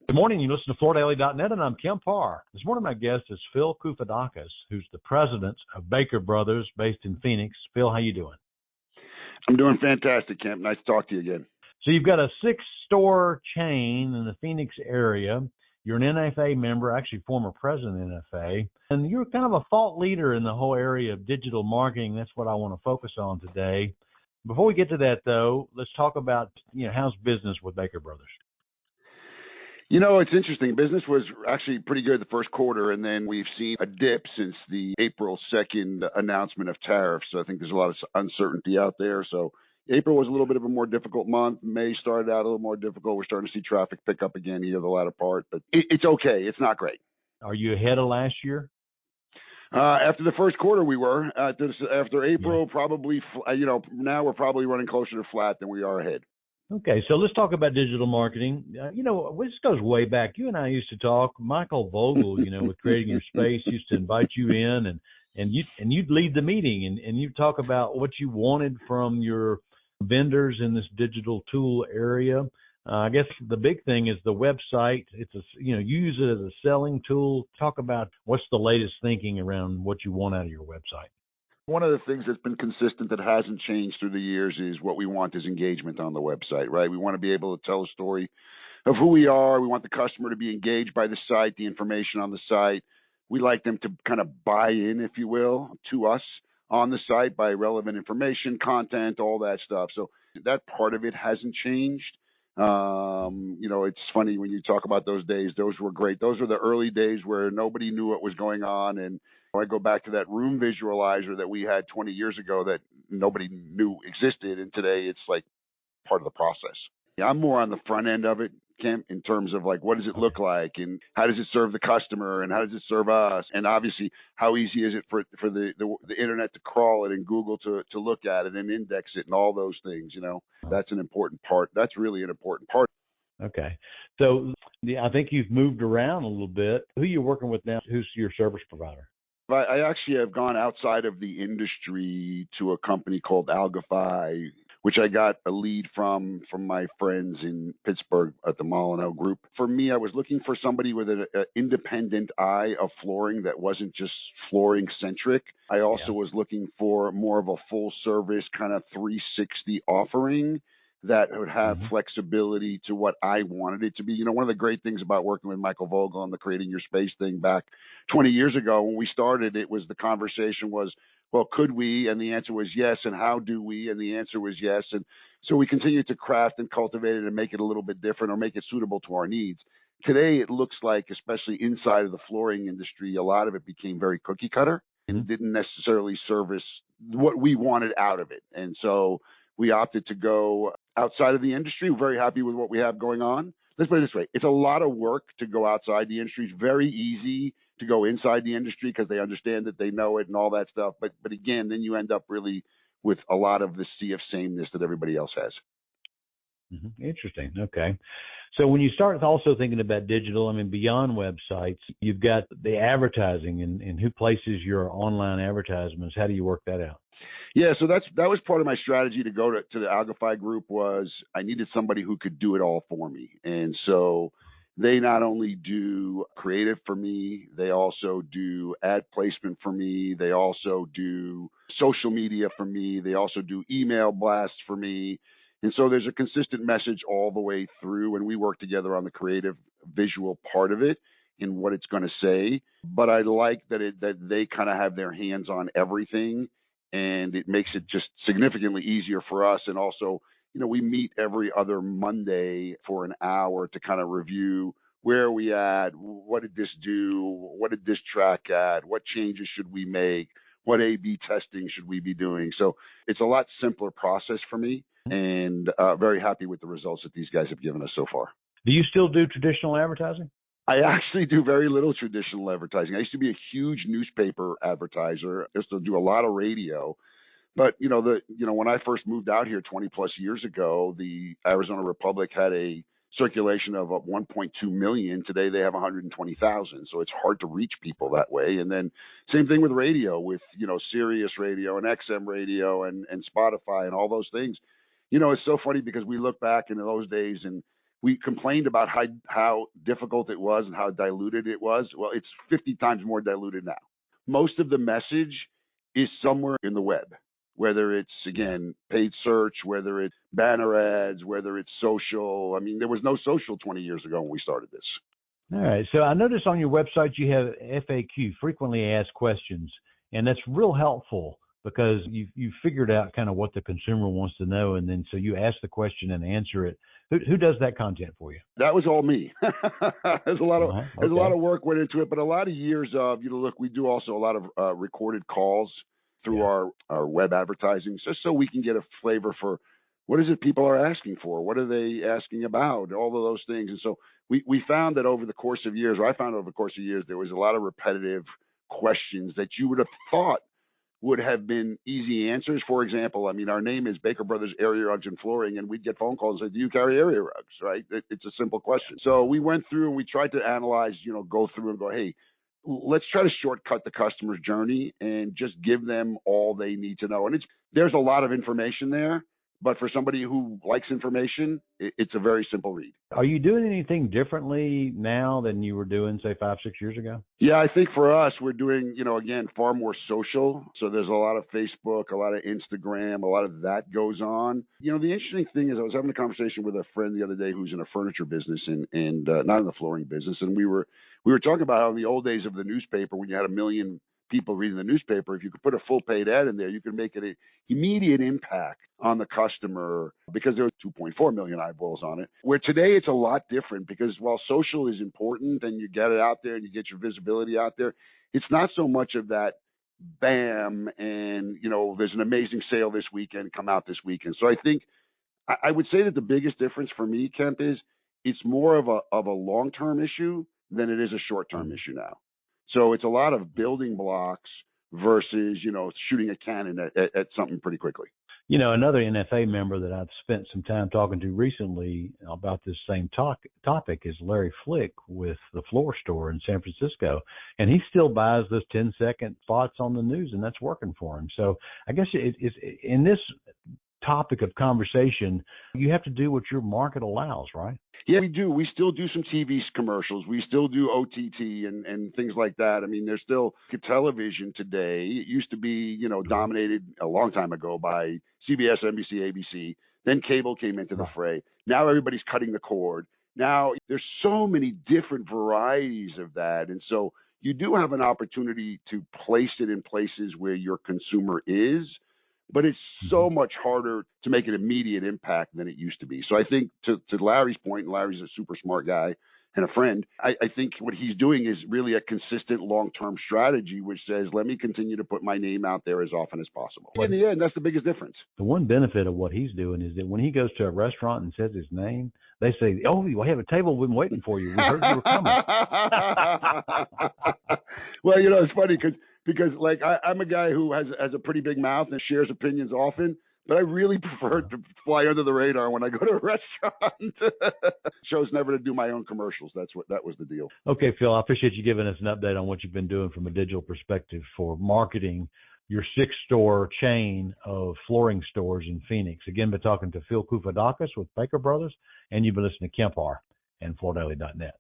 Good morning. You listen to FloorDaily.net, and I'm Kemp Harr. This morning, my guest is Phil Koufidakis, who's the president of Baker Brothers, based in Phoenix. Phil, how you doing? I'm doing fantastic, Kemp. Nice to talk to you again. So you've got a 6-store chain in the Phoenix area. You're an NFA member, actually former president of NFA, and you're kind of a thought leader in the whole area of digital marketing. That's what I want to focus on today. Before we get to that, though, let's talk about, how's business with Baker Brothers? It's interesting. Business was actually pretty good the first quarter, and then we've seen a dip since the April 2nd announcement of tariffs. So I think there's a lot of uncertainty out there. So April was a little bit of a more difficult month. May started out a little more difficult. We're starting to see traffic pick up again here the latter part, but it's okay. It's not great. Are you ahead of last year? After the first quarter, we were. After April, probably, now we're probably running closer to flat than we are ahead. Okay, so let's talk about digital marketing. This goes way back. You and I used to talk. Michael Vogel, with Creating Your Space, used to invite you in, and you'd lead the meeting, and you'd talk about what you wanted from your vendors in this digital tool area. I guess the big thing is the website. It's you use it as a selling tool. Talk about what's the latest thinking around what you want out of your website. One of the things that's been consistent that hasn't changed through the years is what we want is engagement on the website, right? We want to be able to tell a story of who we are. We want the customer to be engaged by the site, the information on the site. We like them to kind of buy in, if you will, to us on the site by relevant information, content, all that stuff. So that part of it hasn't changed. It's funny when you talk about those days. Those were great. Those were the early days where nobody knew what was going on. And I go back to that room visualizer that we had 20 years ago that nobody knew existed. And today it's like part of the process. Yeah, I'm more on the front end of it, Kemp, in terms of like, what does it look like and how does it serve the customer and how does it serve us? And obviously, how easy is it for the internet to crawl it and Google to look at it and index it and all those things, That's an important part. That's really an important part. Okay. So I think you've moved around a little bit. Who are you working with now? Who's your service provider? I actually have gone outside of the industry to a company called Algify, which I got a lead from my friends in Pittsburgh at the Molyneux Group. For me, I was looking for somebody with an independent eye of flooring that wasn't just flooring centric. I also was looking for more of a full service kind of 360 offering that would have flexibility to what I wanted it to be. One of the great things about working with Michael Vogel on the Creating Your Space thing back 20 years ago when we started, the conversation was, well, could we? And the answer was yes. And how do we? And the answer was yes. And so we continued to craft and cultivate it and make it a little bit different or make it suitable to our needs. Today, it looks like, especially inside of the flooring industry, a lot of it became very cookie cutter and didn't necessarily service what we wanted out of it. And so we opted to go outside of the industry. We're very happy with what we have going on. Let's put it this way. It's a lot of work to go outside the industry. It's very easy to go inside the industry because they understand it, they know it and all that stuff. But again, then you end up really with a lot of the sea of sameness that everybody else has. Interesting. Okay. So when you start also thinking about digital, beyond websites, you've got the advertising and who places your online advertisements. How do you work that out? Yeah, so that was part of my strategy to go to the Algify group was I needed somebody who could do it all for me. And so they not only do creative for me, they also do ad placement for me. They also do social media for me. They also do email blasts for me. And so there's a consistent message all the way through, and we work together on the creative visual part of it and what it's going to say. But I like that they kind of have their hands on everything. And it makes it just significantly easier for us. And also, we meet every other Monday for an hour to kind of review where are we at, what did this do, what did this track at, what changes should we make, what A/B testing should we be doing. So it's a lot simpler process for me and very happy with the results that these guys have given us so far. Do you still do traditional advertising? I actually do very little traditional advertising. I used to be a huge newspaper advertiser. I used to do a lot of radio. But, when I first moved out here 20 plus years ago, the Arizona Republic had a circulation of 1.2 million. Today they have 120,000. So it's hard to reach people that way. And then same thing with radio with, Sirius radio and XM radio and Spotify and all those things. It's so funny because we look back in those days and we complained about how difficult it was and how diluted it was. Well, it's 50 times more diluted now. Most of the message is somewhere in the web, whether it's, again, paid search, whether it's banner ads, whether it's social. I mean, there was no social 20 years ago when we started this. All right. So I noticed on your website you have FAQ, frequently asked questions, and that's real helpful because you figured out kind of what the consumer wants to know, and then so you ask the question and answer it. Who does that content for you? That was all me. There's a lot of work went into it, but a lot of years of, look, we do also a lot of recorded calls through our web advertising, just so we can get a flavor for what is it people are asking for, what are they asking about, all of those things. And so we found that over the course of years, there was a lot of repetitive questions that you would have thought would have been easy answers. For example, I mean, our name is Baker Brothers Area Rugs and Flooring, and we'd get phone calls and say, do you carry area rugs, right? It's a simple question. So we went through and we tried to analyze, go through and go, hey, let's try to shortcut the customer's journey and just give them all they need to know. And there's a lot of information there, but for somebody who likes information, it's a very simple read. Are you doing anything differently now than you were doing, say, 5-6 years ago? Yeah, I think for us, we're doing, again, far more social. So there's a lot of Facebook, a lot of Instagram, a lot of that goes on. The interesting thing is I was having a conversation with a friend the other day who's in a furniture business and not in the flooring business. And we were talking about how in the old days of the newspaper, when you had 1 million people reading the newspaper, if you could put a full paid ad in there, you could make an immediate impact on the customer because there was 2.4 million eyeballs on it. Where today it's a lot different because while social is important and you get it out there and you get your visibility out there, it's not so much of that bam and, there's an amazing sale this weekend, come out this weekend. So I think I would say that the biggest difference for me, Kemp, is it's more of a long-term issue than it is a short-term issue now. So it's a lot of building blocks versus, shooting a cannon at something pretty quickly. Another NFA member that I've spent some time talking to recently about this same topic is Larry Flick with the Floor Store in San Francisco. And he still buys those 10-second thoughts on the news, and that's working for him. So I guess it's in this topic of conversation, you have to do what your market allows, right? Yeah, we do. We still do some TV commercials. We still do OTT and things like that. I mean, there's still television today. It used to be, dominated a long time ago by CBS, NBC, ABC. Then cable came into the fray. Now everybody's cutting the cord. Now there's so many different varieties of that. And so you do have an opportunity to place it in places where your consumer is, but it's so much harder to make an immediate impact than it used to be. So I think to Larry's point, and Larry's a super smart guy and a friend, I think what he's doing is really a consistent long-term strategy, which says, let me continue to put my name out there as often as possible. In the end, that's the biggest difference. The one benefit of what he's doing is that when he goes to a restaurant and says his name, they say, oh, we have a table been waiting for you. We heard you were coming. Well, it's funny because like I'm a guy who has a pretty big mouth and shares opinions often, but I really prefer to fly under the radar when I go to a restaurant. Chose never to do my own commercials. That was the deal. Okay, Phil, I appreciate you giving us an update on what you've been doing from a digital perspective for marketing your 6-store chain of flooring stores in Phoenix. Again, been talking to Phil Koufidakis with Baker Brothers, and you've been listening to Kemp Harr and FloorDaily.net.